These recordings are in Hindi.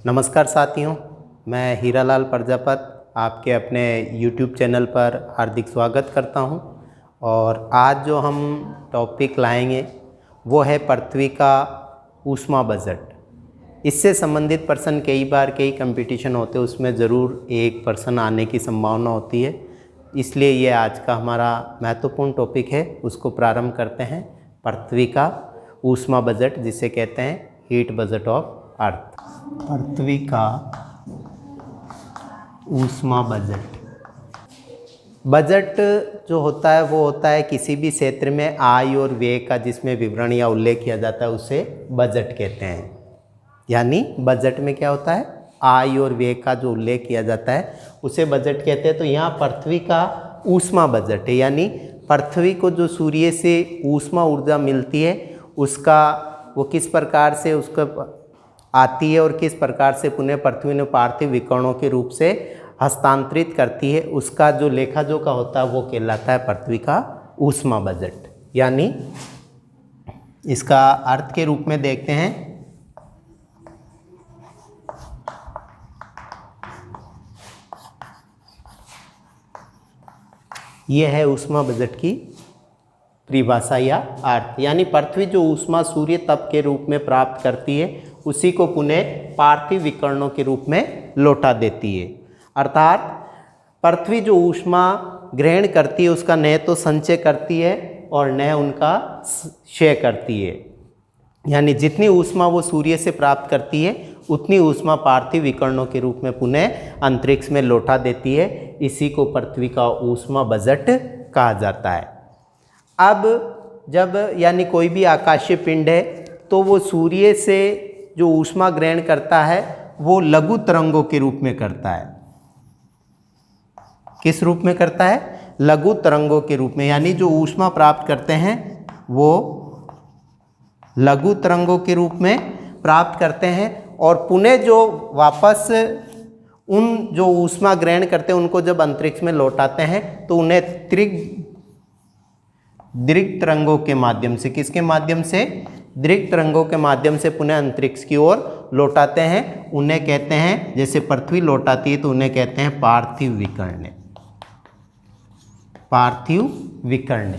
नमस्कार साथियों, मैं हीरालाल प्रजापत आपके अपने YouTube चैनल पर हार्दिक स्वागत करता हूं। और आज जो हम टॉपिक लाएंगे वो है पृथ्वी का ऊष्मा बजट। इससे संबंधित पर्सन कई बार कई कंपटीशन होते हैं, उसमें ज़रूर एक पर्सन आने की संभावना होती है। इसलिए ये आज का हमारा महत्वपूर्ण टॉपिक है, उसको प्रारंभ करते हैं। पृथ्वी का ऊष्मा बजट, जिसे कहते हैं हीट बजट ऑफ अर्थ। पृथ्वी का ऊष्मा बजट जो होता है वो होता है किसी भी क्षेत्र में आय और व्यय का जिसमें विवरण या उल्लेख किया जाता है उसे बजट कहते हैं। यानी बजट में क्या होता है, आय और व्यय का जो उल्लेख किया जाता है उसे बजट कहते हैं। तो यहाँ पृथ्वी का ऊष्मा बजट है, यानी पृथ्वी को जो सूर्य से ऊष्मा ऊर्जा मिलती है उसका वो किस प्रकार से उसका आती है और किस प्रकार से पुनः पृथ्वी ने पार्थिव विकरणों के रूप से हस्तांतरित करती है, उसका जो लेखा जोखा होता है वो कहलाता है पृथ्वी का ऊष्मा बजट। यानी इसका अर्थ के रूप में देखते हैं, यह है ऊष्मा बजट की परिभाषा या अर्थ। यानी पृथ्वी जो ऊष्मा सूर्य तप के रूप में प्राप्त करती है उसी को पुनः पार्थिव विकरणों के रूप में लौटा देती है। अर्थात पृथ्वी जो ऊष्मा ग्रहण करती है उसका न तो संचय करती है और न उनका क्षय करती है। यानी जितनी ऊष्मा वो सूर्य से प्राप्त करती है उतनी ऊष्मा पार्थिव विकरणों के रूप में पुनः अंतरिक्ष में लौटा देती है। इसी को पृथ्वी का ऊष्मा बजट कहा जाता है। अब जब यानी कोई भी आकाशीय पिंड है तो वो सूर्य से जो ऊष्मा ग्रहण करता है वो लघु तरंगों के रूप में करता है। किस रूप में करता है? लघु तरंगों के रूप में। यानी जो ऊष्मा प्राप्त करते हैं वो लघु तरंगों के रूप में प्राप्त करते हैं और पुनः जो वापस उन जो ऊष्मा ग्रहण करते हैं उनको जब अंतरिक्ष में लौटाते हैं तो उन्हें दीर्घ तरंगों के माध्यम से, किसके माध्यम से? दीर्घ तरंगों के माध्यम से पुनः अंतरिक्ष की ओर लौटाते हैं। उन्हें कहते हैं, जैसे पृथ्वी लौटाती है तो उन्हें कहते हैं पार्थिव विकर्ण। पार्थिव विकर्ण।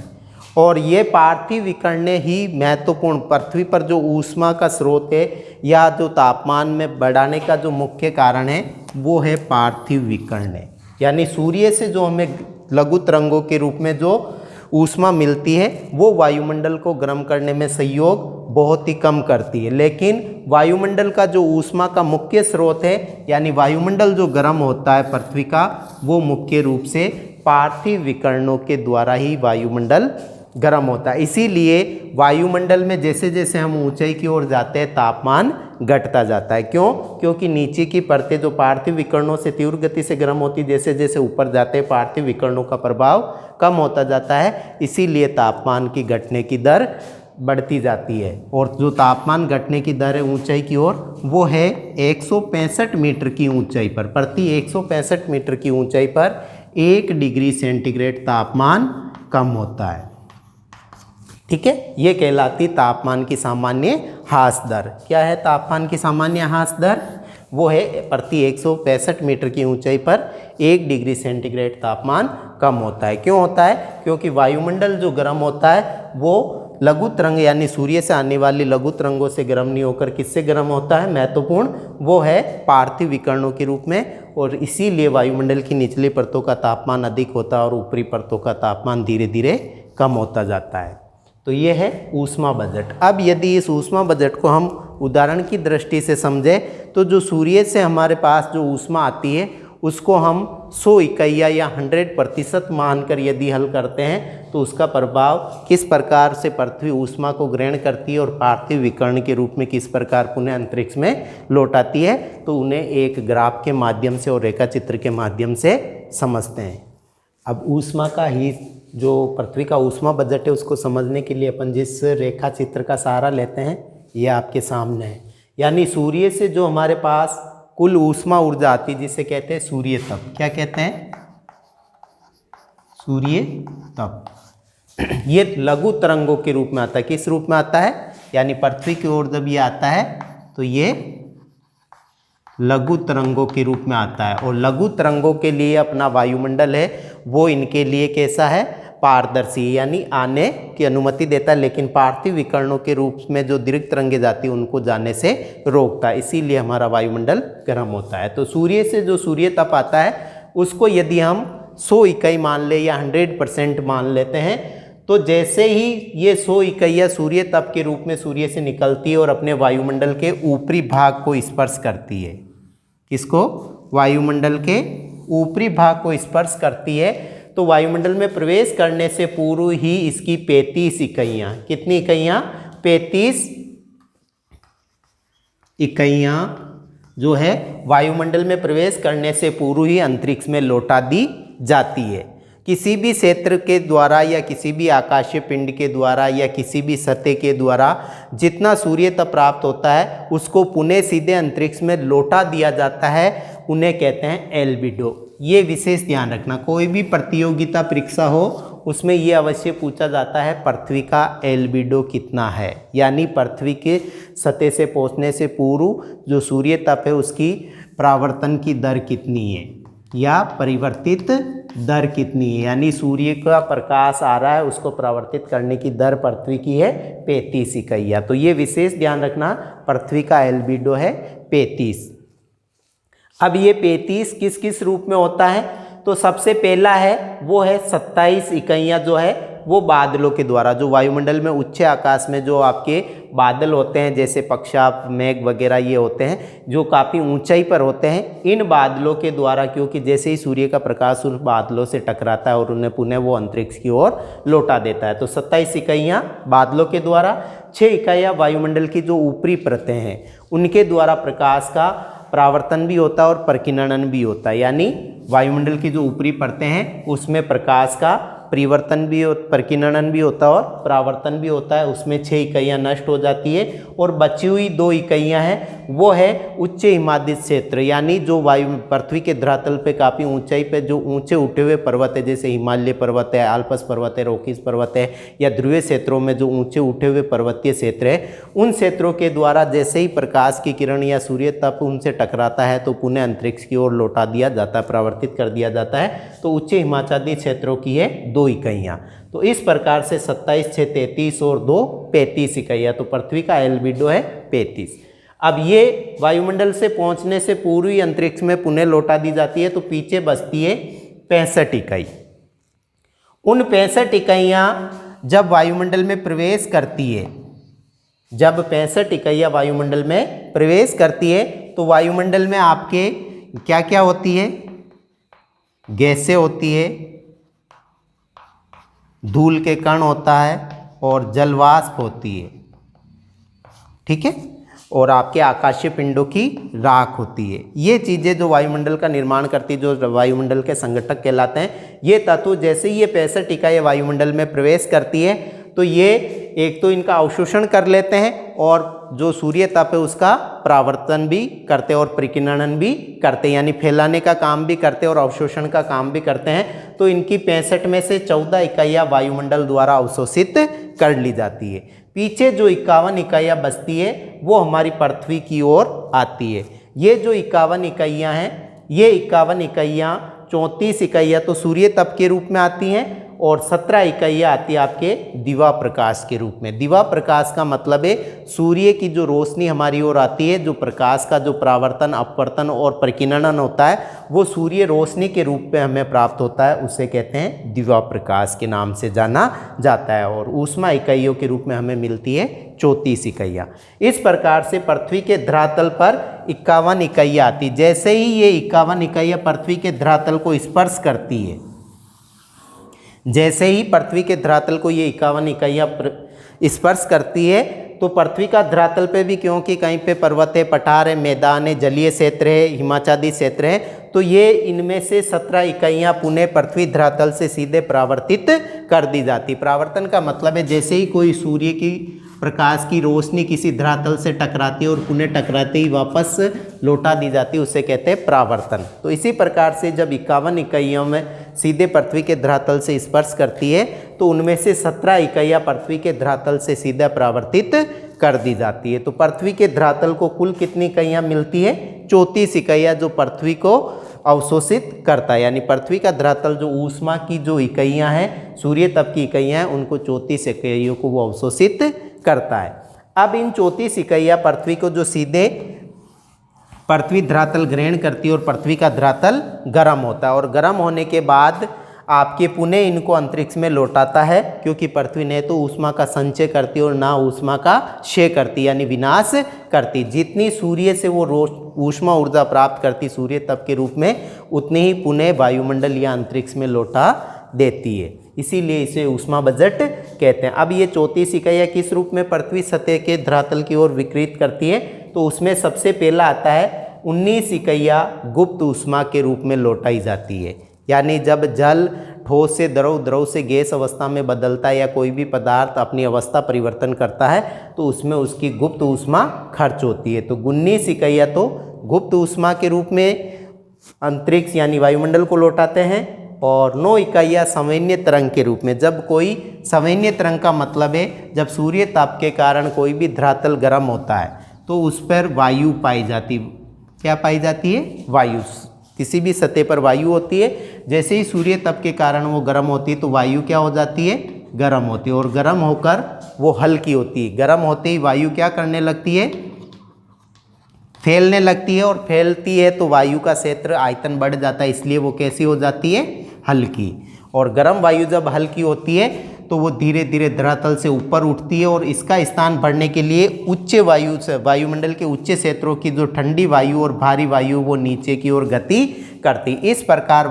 और ये पार्थिव विकर्ण ही महत्वपूर्ण, पृथ्वी पर जो ऊष्मा का स्रोत है या जो तापमान में बढ़ाने का जो मुख्य कारण है वो है पार्थिव विकर्ण। यानी सूर्य से जो हमें लघु तरंगों के रूप में जो ऊष्मा मिलती है वो वायुमंडल को गर्म करने में सहयोग बहुत ही कम करती है। लेकिन वायुमंडल का जो ऊष्मा का मुख्य स्रोत है, यानी वायुमंडल जो गर्म होता है पृथ्वी का, वो मुख्य रूप से पार्थिव विकरणों के द्वारा ही वायुमंडल गर्म होता है। इसीलिए वायुमंडल में जैसे जैसे हम ऊंचाई की ओर जाते हैं तापमान घटता जाता है। क्यों? क्योंकि नीचे की परतें जो पार्थिव विकरणों से तीव्र गति से गर्म होती, जैसे जैसे ऊपर जाते हैं पार्थिव विकरणों का प्रभाव कम होता जाता है। इसीलिए तापमान की घटने की दर बढ़ती जाती है। और जो तापमान घटने की दर है ऊंचाई की ओर वो है 165 मीटर की ऊंचाई पर, प्रति 165 मीटर की ऊंचाई पर 1 डिग्री सेंटीग्रेड तापमान कम होता है। ठीक है, ये कहलाती तापमान की सामान्य ह्रास दर। क्या है तापमान की सामान्य ह्रास दर? वो है प्रति 165 मीटर की ऊंचाई पर 1 डिग्री सेंटीग्रेड तापमान कम होता है। क्यों होता है? क्योंकि वायुमंडल जो गर्म होता है वो लघु तरंग यानी सूर्य से आने वाली लघु तरंगों से गर्म नहीं होकर किससे गर्म होता है? महत्वपूर्ण, वो है पार्थिव विकरणों के रूप में। और इसीलिए वायुमंडल की निचली परतों का तापमान अधिक होता है और ऊपरी परतों का तापमान धीरे धीरे कम होता जाता है। तो ये है ऊष्मा बजट। अब यदि इस ऊष्मा बजट को हम उदाहरण की दृष्टि से समझें तो जो सूर्य से हमारे पास जो ऊष्मा आती है उसको हम 100 इकाइयाँ या 100% मानकर यदि हल करते हैं तो उसका प्रभाव किस प्रकार से पृथ्वी ऊष्मा को ग्रहण करती है और पार्थिव विकर्ण के रूप में किस प्रकार पुनः अंतरिक्ष में लौटाती है, तो उन्हें एक ग्राफ के माध्यम से और रेखा चित्र के माध्यम से समझते हैं। अब ऊष्मा का ही जो पृथ्वी का ऊष्मा बजट है उसको समझने के लिए अपन जिस रेखा चित्र का सहारा लेते हैं ये आपके सामने है। यानी सूर्य से जो हमारे पास कुल ऊष्मा ऊर्जा आती है जिसे कहते हैं सूर्य तप। क्या कहते हैं? सूर्य तप। ये लघु तरंगों के रूप में आता है। किस रूप में आता है? यानी पृथ्वी की ओर जब ये आता है तो ये लघु तरंगों के रूप में आता है। और लघु तरंगों के लिए अपना वायुमंडल है वो इनके लिए कैसा है, पारदर्शी, यानी आने की अनुमति देता है, लेकिन पार्थिव विकर्णों के रूप में जो दीर्घ तरंगे जाती है उनको जाने से रोकता है, इसीलिए हमारा वायुमंडल गर्म होता है। तो सूर्य से जो सूर्य तप आता है उसको यदि हम 100 इकाई मान ले या 100% मान लेते हैं, तो जैसे ही ये 100 इकाइयाँ सूर्य तप के रूप में सूर्य से निकलती है और अपने वायुमंडल के ऊपरी भाग को स्पर्श करती है, किसको, वायुमंडल के ऊपरी भाग को स्पर्श करती है, तो वायुमंडल में प्रवेश करने से पूर्व ही इसकी 35 इकाइयाँ, कितनी इकाइयाँ, 35 इकाइयाँ जो है वायुमंडल में प्रवेश करने से पूर्व ही अंतरिक्ष में लौटा दी जाती है। किसी भी क्षेत्र के द्वारा या किसी भी आकाशीय पिंड के द्वारा या किसी भी सतह के द्वारा जितना सूर्य तप प्राप्त होता है उसको पुनः सीधे अंतरिक्ष में लौटा दिया जाता है, उन्हें कहते हैं एल्बिडो। ये विशेष ध्यान रखना, कोई भी प्रतियोगिता परीक्षा हो उसमें ये अवश्य पूछा जाता है पृथ्वी का एल्बिडो कितना है, यानी पृथ्वी के सतह से पहुंचने से पूर्व जो सूर्य तप है उसकी परावर्तन की दर कितनी है या परिवर्तित दर कितनी है, यानी सूर्य का प्रकाश आ रहा है उसको परावर्तित करने की दर पृथ्वी की है 35 इकाइयाँ। तो ये विशेष ध्यान रखना, पृथ्वी का एल्बिडो है 35। अब ये 35 किस किस रूप में होता है, तो सबसे पहला है वो है 27 इकाइयाँ जो है वो बादलों के द्वारा, जो वायुमंडल में उच्च आकाश में जो आपके बादल होते हैं जैसे पक्षाप, मेघ वगैरह ये होते हैं जो काफ़ी ऊंचाई पर होते हैं, इन बादलों के द्वारा, क्योंकि जैसे ही सूर्य का प्रकाश उन बादलों से टकराता है और उन्हें पुनः वो अंतरिक्ष की ओर लौटा देता है। तो 27 इकाइयाँ बादलों के द्वारा, 6 इकाइयाँ वायुमंडल की जो ऊपरी परतें हैं उनके द्वारा प्रकाश का परावर्तन भी होता है और परिकिरणन भी होता है, यानी वायुमंडल की जो ऊपरी परतें हैं उसमें प्रकाश का परिवर्तन भी परिकिरणन भी होता है और परावर्तन भी होता है, उसमें 6 इकाइयाँ नष्ट हो जाती है और बची हुई 2 इकाइयाँ हैं वो है उच्च हिमाद्रित क्षेत्र, यानी जो वायु पृथ्वी के धरातल पे काफ़ी ऊंचाई पे जो ऊंचे उठे हुए पर्वत है जैसे हिमालय पर्वत है, आल्प्स पर्वत है, रॉकीज पर्वत है, या ध्रुवीय क्षेत्रों में जो ऊंचे उठे हुए पर्वतीय क्षेत्र है, उन क्षेत्रों के द्वारा जैसे ही प्रकाश की किरण या सूर्य तप उनसे टकराता है तो पुनः अंतरिक्ष की ओर लौटा दिया जाता है, परावर्तित कर दिया जाता है। तो उच्च हिमाच्छादित क्षेत्रों की है 2 इकाइयाँ। तो इस प्रकार से 27, 6, 33 और 2, 35 इकाइयाँ। तो पृथ्वी का एल्बिडो है 35। अब ये वायुमंडल से पहुंचने से पूर्व ही अंतरिक्ष में पुनः लौटा दी जाती है, तो पीछे बचती है 65 इकाई। उन 65 इकाइयाँ जब वायुमंडल में प्रवेश करती है, जब 65 इकाइयाँ वायुमंडल में प्रवेश करती है तो वायुमंडल में आपके क्या क्या होती है, गैसें होती है, धूल के कण होता है और जलवाष्प होती है, ठीक है, और आपके आकाशीय पिंडों की राख होती है। ये चीज़ें जो वायुमंडल का निर्माण करती है, जो वायुमंडल के संगठक कहलाते हैं, ये तत्व जैसे ही ये 65 इकाइयाँ वायुमंडल में प्रवेश करती है तो ये एक तो इनका अवशोषण कर लेते हैं और जो सूर्य तप है उसका परावर्तन भी करते हैं और परिकिरणन भी करते हैं, यानी फैलाने का काम भी करते हैं और अवशोषण का काम भी करते हैं। तो इनकी 65 में से 14 इकाइयाँ वायुमंडल द्वारा अवशोषित कर ली जाती है। पीछे जो 51 इकाइयाँ बचती है वो हमारी पृथ्वी की ओर आती है। ये जो 51 इकाइयाँ हैं, ये 51 इकाइयाँ, 34 इकाइयाँ तो सूर्य तप के रूप में आती हैं और 17 इकाइयाँ आती है आपके दिवा प्रकाश के रूप में। दिवा प्रकाश का मतलब है सूर्य की जो रोशनी हमारी ओर आती है, जो प्रकाश का जो परावर्तन, अपवर्तन और परिकिरणन होता है वो सूर्य रोशनी के रूप में हमें प्राप्त होता है, उसे कहते हैं दिवा प्रकाश के नाम से जाना जाता है। और ऊष्मा इकाइयों के रूप में हमें मिलती है 34 इकाइयाँ। इस प्रकार से पृथ्वी के धरातल पर 51 इकाइयाँ आती। जैसे ही ये 51 इकाइयाँ पृथ्वी के धरातल को स्पर्श करती है, जैसे ही पृथ्वी के धरातल को ये 51 इकाइयाँ स्पर्श करती है तो पृथ्वी का धरातल पे भी, क्योंकि कहीं पे पर्वत है, पठार है, मैदान है, जलीय क्षेत्र है, हिमाच्छादित क्षेत्र है, तो ये इनमें से 17 इकाइयाँ पुनः पृथ्वी धरातल से सीधे परावर्तित कर दी जाती। परावर्तन का मतलब है जैसे ही कोई सूर्य की प्रकाश की रोशनी किसी धरातल से टकराती है और पुनः टकराते ही वापस लौटा दी जाती है, उसे कहते हैं परावर्तन। तो इसी प्रकार से जब 51 इकाइयों में सीधे पृथ्वी के धरातल से स्पर्श करती है तो उनमें से 17 इकाइयाँ पृथ्वी के धरातल से सीधा परावर्तित कर दी जाती है। तो पृथ्वी के धरातल को कुल कितनी इकाइयाँ मिलती है? 34 इकाइयाँ जो पृथ्वी को अवशोषित करता है। यानी पृथ्वी का धरातल जो ऊष्मा की जो इकाइयाँ हैं, सूर्य तप की इकाइयाँ हैं, उनको 34 इकाइयों को वो अवशोषित करता है। अब इन 34 इकाइयाँ पृथ्वी को जो सीधे पृथ्वी धरातल ग्रहण करती है और पृथ्वी का धरातल गर्म होता है और गर्म होने के बाद आपके पुनः इनको अंतरिक्ष में लौटाता है, क्योंकि पृथ्वी न तो ऊष्मा का संचय करती है और ना ऊष्मा का क्षय करती यानी विनाश करती। जितनी सूर्य से वो ऊष्मा ऊर्जा प्राप्त करती सूर्य तप के रूप में, उतनी ही पुनः वायुमंडल या अंतरिक्ष में लौटा देती है। इसीलिए इसे ऊष्मा बजट कहते हैं। अब ये 34 इकाइयाँ किस रूप में पृथ्वी सतह के धरातल की ओर विकृत करती है? तो उसमें सबसे पहला आता है 19 इकाइयाँ गुप्त ऊष्मा के रूप में लौटाई जाती है। यानी जब जल ठोस से द्रव, द्रव से गैस अवस्था में बदलता है या कोई भी पदार्थ अपनी अवस्था परिवर्तन करता है तो उसमें उसकी गुप्त ऊष्मा खर्च होती है। तो 19 इकाइयाँ तो गुप्त ऊष्मा के रूप में अंतरिक्ष यानी वायुमंडल को लौटाते हैं और 9 इकाइयाँ संवहनीय तरंग के रूप में। जब कोई संवहनीय तरंग का मतलब है जब सूर्य ताप के कारण कोई भी धरातल गर्म होता है तो उस पर वायु पाई जाती। क्या पाई जाती है? वायु। किसी भी सतह पर वायु होती है, जैसे ही सूर्य तप के कारण वो गर्म होती है तो वायु क्या हो जाती है? गर्म होती है और गर्म होकर वो हल्की होती है। गर्म होते ही वायु क्या करने लगती है? फैलने लगती है और फैलती है तो वायु का क्षेत्र आयतन बढ़ जाता है, इसलिए वो कैसी हो जाती है? हल्की। और गर्म वायु जब हल्की होती है तो वो धीरे धीरे धरातल से ऊपर उठती है और इसका स्थान भरने के लिए उच्च वायु से वायुमंडल के उच्च क्षेत्रों की जो ठंडी वायु और भारी वायु वो नीचे की ओर गति करती। इस प्रकार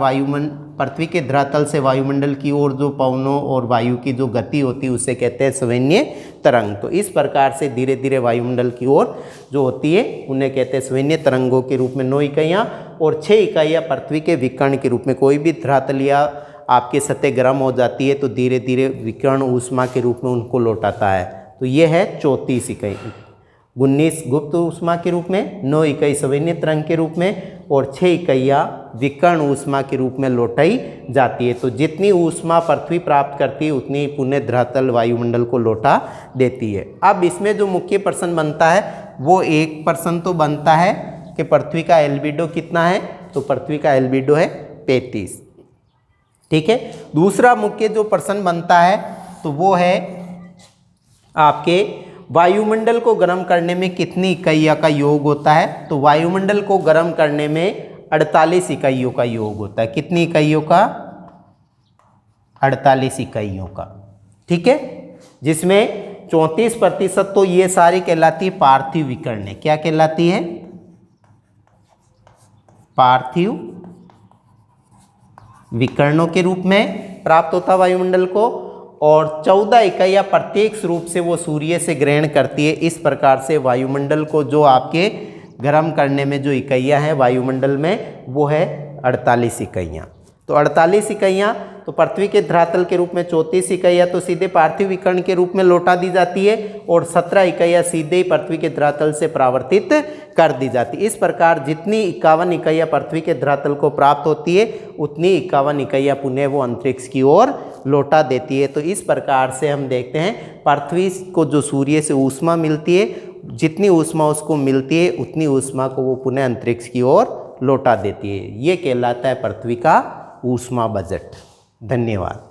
पृथ्वी के धरातल से वायुमंडल की ओर जो पवनों और वायु की जो गति होती है उसे कहते हैं संवहनीय तरंग। तो इस प्रकार से धीरे धीरे वायुमंडल की ओर जो होती है उन्हें कहते हैं संवहनीय तरंगों के रूप में 9 इकाइयाँ और 6 इकाइयाँ पृथ्वी के विकर्ण के रूप में। कोई भी धरातल या आपके सतह गर्म हो जाती है तो धीरे धीरे विकर्ण ऊष्मा के रूप में उनको लौटाता है। तो ये है 34 इकाई। 19 गुप्त ऊष्मा के रूप में, 9 इकाई संवहनीय तरंग के रूप में और 6 इकाइयाँ विकर्ण ऊष्मा के रूप में लौटाई जाती है। तो जितनी ऊष्मा पृथ्वी प्राप्त करती है उतनी पुनः धरातल वायुमंडल को लौटा देती है। अब इसमें जो मुख्य प्रश्न बनता है वो एक प्रश्न तो बनता है कि पृथ्वी का एल्बिडो कितना है? तो पृथ्वी का एल्बिडो है 35। ठीक है। दूसरा मुख्य जो प्रश्न बनता है तो वो है आपके वायुमंडल को गर्म करने में कितनी इकाइयों का योग होता है? तो वायुमंडल को गर्म करने में 48 इकाइयों का योग होता है। कितनी इकाइयों का? 48 इकाइयों का। ठीक है। जिसमें 34% तो ये सारी कहलाती है पार्थिव विकर्ण। क्या कहलाती है? पार्थिव विकर्णों के रूप में प्राप्त होता वायुमंडल को और 14 इकाइयाँ प्रत्यक्ष रूप से वो सूर्य से ग्रहण करती है। इस प्रकार से वायुमंडल को जो आपके गर्म करने में जो इकाइयाँ हैं वायुमंडल में वो है 48 इकाइयाँ। तो 48 इकाइयाँ तो पृथ्वी के धरातल के रूप में 34 इकाइयाँ तो सीधे पार्थिव विकर्ण के रूप में लौटा दी जाती है और 17 इकाइयाँ सीधे ही पृथ्वी के धरातल से परावर्तित कर दी जाती है। इस प्रकार जितनी 51 इकाइयाँ पृथ्वी के धरातल को प्राप्त होती है उतनी 51 इकाइयाँ पुनः वो अंतरिक्ष की ओर लौटा देती है। तो इस प्रकार से हम देखते हैं पृथ्वी को जो सूर्य से ऊष्मा मिलती है, जितनी ऊष्मा उसको मिलती है उतनी ऊष्मा को वो पुनः अंतरिक्ष की ओर लौटा देती है। ये कहलाता है पृथ्वी का ऊष्मा बजट। धन्यवाद।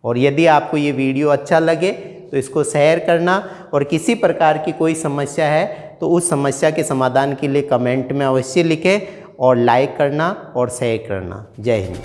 और यदि आपको ये वीडियो अच्छा लगे तो इसको शेयर करना और किसी प्रकार की कोई समस्या है तो उस समस्या के समाधान के लिए कमेंट में अवश्य लिखें और लाइक करना और शेयर करना। जय हिंद।